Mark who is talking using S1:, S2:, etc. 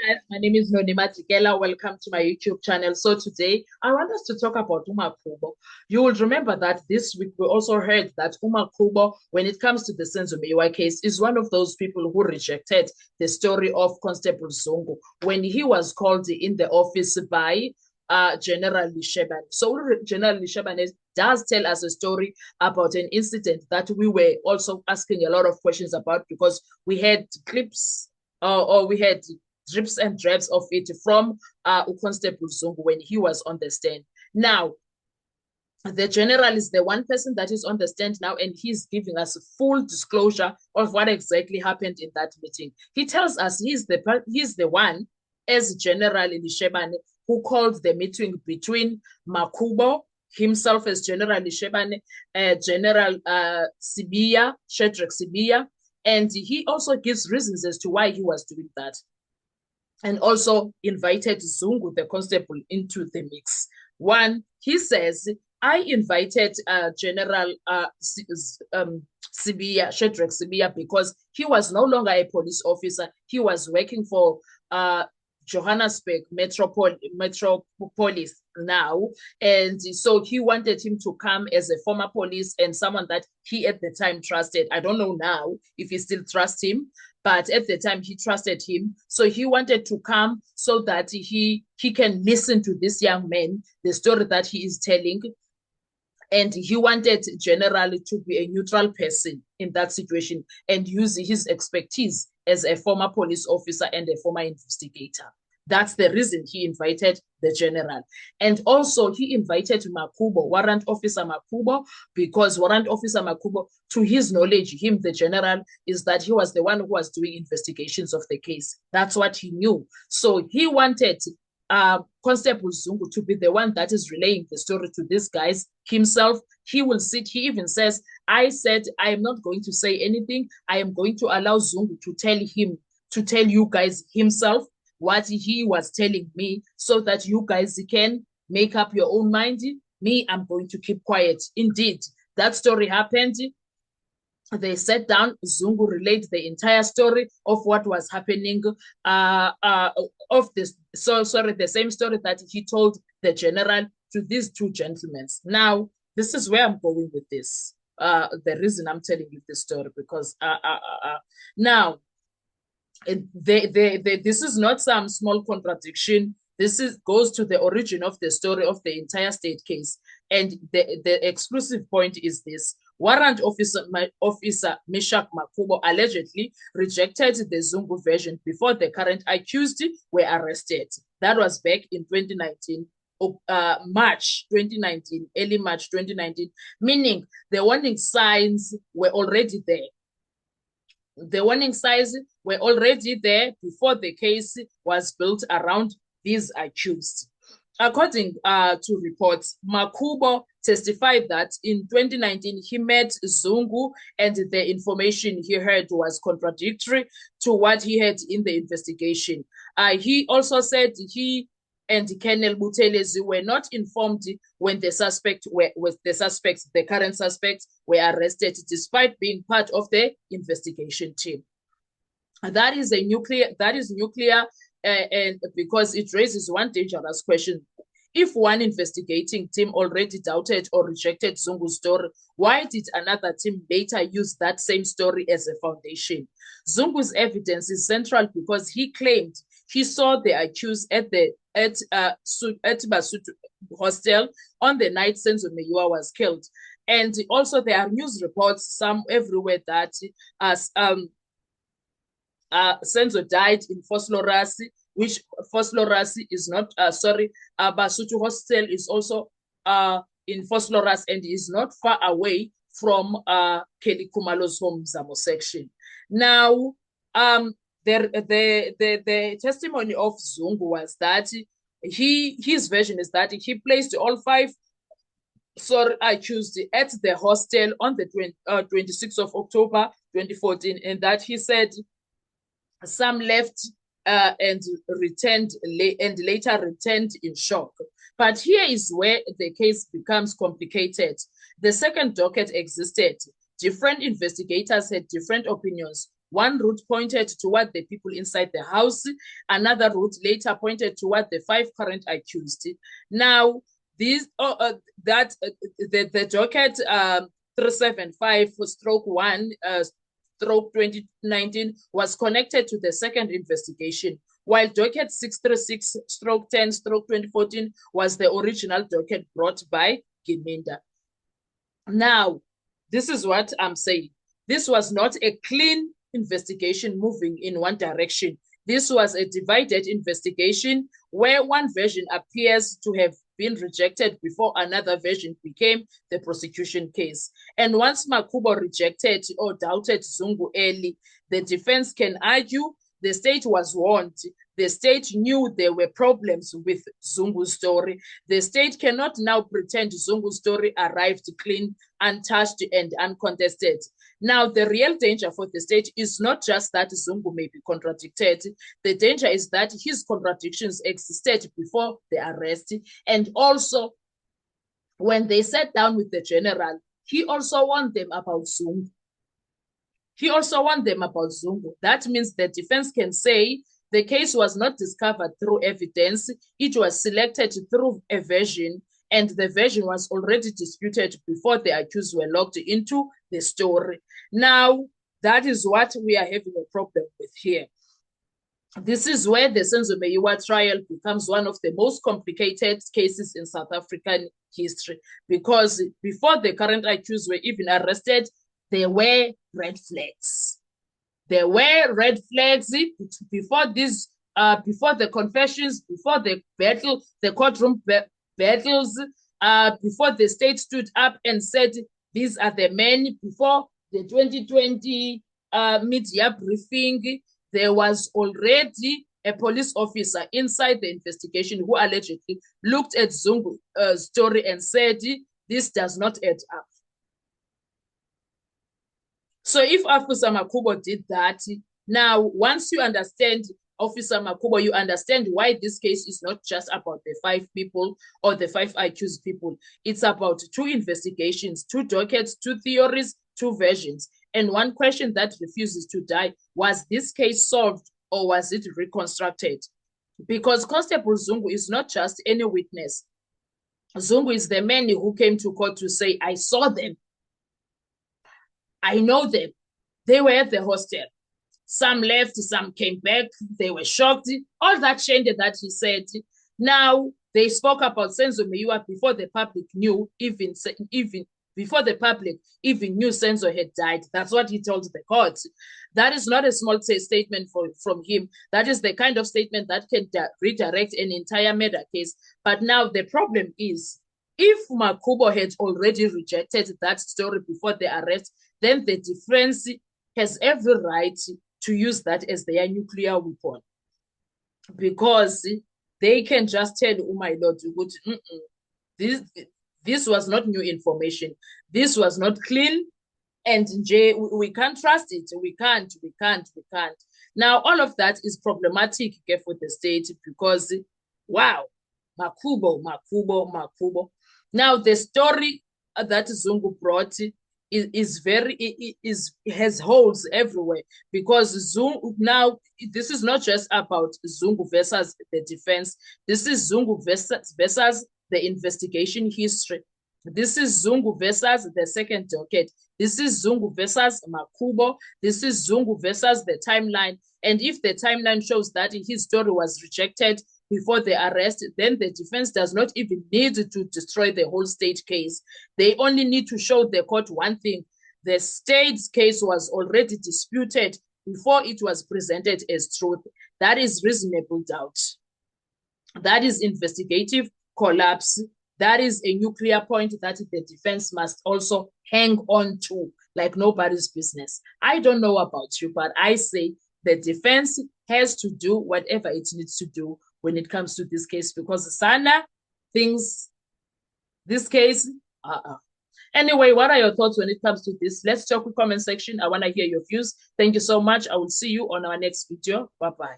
S1: Guys, my name is Nonima Tikela. Welcome to my YouTube channel. So today I want us to talk about Kubo. You will remember that this week we also heard that Kubo, when it comes to the Senzo Meyiwa case, is one of those people who rejected the story of Constable Zungu when he was called in the office by General Lishebane. So General Lishebane does tell us a story about an incident that we were also asking a lot of questions about because we had clips or we had drips and drabs of it from Constable Zungu when he was on the stand. Now, the general is the one person that is on the stand now, and he's giving us full disclosure of what exactly happened in that meeting. He tells us he's the one, as General Lishebane, who called the meeting between Makubo, himself as General Lishebane, General Sibiya, Shadrack Sibiya, and he also gives reasons as to why he was doing that. And also invited Zungu, the constable, into the mix. One, he says, I invited General Sibiya, Shadrack Sibiya, because he was no longer a police officer. He was working for Johannesburg Metropolis now. And so he wanted him to come as a former police and someone that he at the time trusted. I don't know now if he still trusts him, but at the time he trusted him. So he wanted to come so that he can listen to this young man, the story that he is telling. And he wanted generally to be a neutral person in that situation and use his expertise as a former police officer and a former investigator. That's the reason he invited the general. And also he invited Makubo, Warrant Officer Makubo, because Warrant Officer Makubo, to his knowledge, him, the general, is that he was the one who was doing investigations of the case. That's what he knew. So he wanted Constable Zungu to be the one that is relaying the story to these guys himself. He will sit, he even says, I said, I am not going to say anything. I am going to allow Zungu to tell you guys himself what he was telling me so that you guys can make up your own mind. Me, I'm going to keep quiet. Indeed, that story happened. They sat down, Zungu relayed the entire story of what was happening the same story that he told the general to these two gentlemen. Now, this is where I'm going with this. The reason I'm telling you this story, because now, this is not some small contradiction. This goes to the origin of the story of the entire state case. And the exclusive point is this. Warrant Officer Meshach Makubo allegedly rejected the Zungu version before the current accused were arrested. That was back in 2019, March 2019, early March 2019, meaning the warning signs were already there. The warning signs were already there before the case was built around these accused. According to reports, Makubo testified that in 2019 he met Zungu and the information he heard was contradictory to what he had in the investigation. He also said he and Colonel Buthelezi were not informed when the current suspects were arrested, despite being part of the investigation team. That is nuclear, and because it raises one dangerous question. If one investigating team already doubted or rejected Zungu's story, why did another team later use that same story as a foundation? Zungu's evidence is central because he claimed he saw the accused at Basutu hostel on the night Senzo Meyiwa was killed. And also there are news reports, some everywhere, that Senzo died in Foslorasi, which Foslorasi is not, Basutu Hostel is also in Foslorasi and is not far away from Kelly Kumalo's home, Zamo section. Now, the testimony of Zungu was that his version is that he placed all five accused at the hostel on the 26th of October 2014, and that he said some left and later returned in shock. But here is where the case becomes complicated. The second docket existed. Different investigators had different opinions. One route pointed toward the people inside the house. Another route later pointed toward the 5 current accused. Now, the docket 375/1 stroke 2019 was connected to the second investigation, while docket 636/10/2014 was the original docket brought by Giminda. Now, this is what I'm saying. This was not a clean investigation moving in one direction. This was a divided investigation where one version appears to have been rejected before another version became the prosecution case. And once Makhubo rejected or doubted Zungu early, the defense can argue the state was warned. The state knew there were problems with Zungu's story. The state cannot now pretend Zungu's story arrived clean, untouched, and uncontested. Now, the real danger for the state is not just that Zungu may be contradicted. The danger is that his contradictions existed before the arrest. And also, when they sat down with the general, he also warned them about Zungu. He also warned them about Zungu. That means the defense can say the case was not discovered through evidence. It was selected through a version, and the version was already disputed before the accused were locked into the story. Now, that is what we are having a problem with here. This is where the Senzo Meyiwa trial becomes one of the most complicated cases in South African history, because before the current accused were even arrested, there were red flags. There were red flags before this, before the confessions, before the battle, the courtroom battles, before the state stood up and said, these are the men. Before the 2020 media briefing, there was already a police officer inside the investigation who allegedly looked at Zungu's story and said, this does not add up. So if Officer Makhubo did that, now once you understand Officer Makhubo, you understand why this case is not just about the 5 people or the 5 accused people. It's about 2 investigations, 2 dockets, 2 theories, 2 versions. And one question that refuses to die: was this case solved or was it reconstructed? Because Constable Zungu is not just any witness. Zungu is the man who came to court to say, I saw them. I know them. They were at the hostel. Some left, some came back. They were shocked. All that shade that he said. Now, they spoke about Senzo Meyiwa before the public knew, even before the public even knew Senzo had died. That's what he told the court. That is not a small statement from him. That is the kind of statement that can redirect an entire murder case. But now the problem is, if Makhubo had already rejected that story before the arrest, then the defense has every right to use that as their nuclear weapon. Because they can just tell, oh my Lord, this was not new information. This was not clean. And we can't trust it. We can't. Now, all of that is problematic for the state because, wow, Makhubo. Now, the story that Zungu brought has holes everywhere, because Zungu, now this is not just about Zungu versus the defense. This is Zungu versus the investigation history. This is Zungu versus the second docket. This is Zungu versus Makhubo. This is Zungu versus the timeline. And if the timeline shows that his story was rejected before the arrest, then the defense does not even need to destroy the whole state case. They only need to show the court one thing: the state's case was already disputed before it was presented as truth. That is reasonable doubt. That is investigative collapse. That is a nuclear point that the defense must also hang on to like nobody's business. I don't know about you, but I say the defense has to do whatever it needs to do when it comes to this case, because Sana thinks this case, Anyway, what are your thoughts when it comes to this? Let's talk in the comment section. I want to hear your views. Thank you so much. I will see you on our next video. Bye-bye.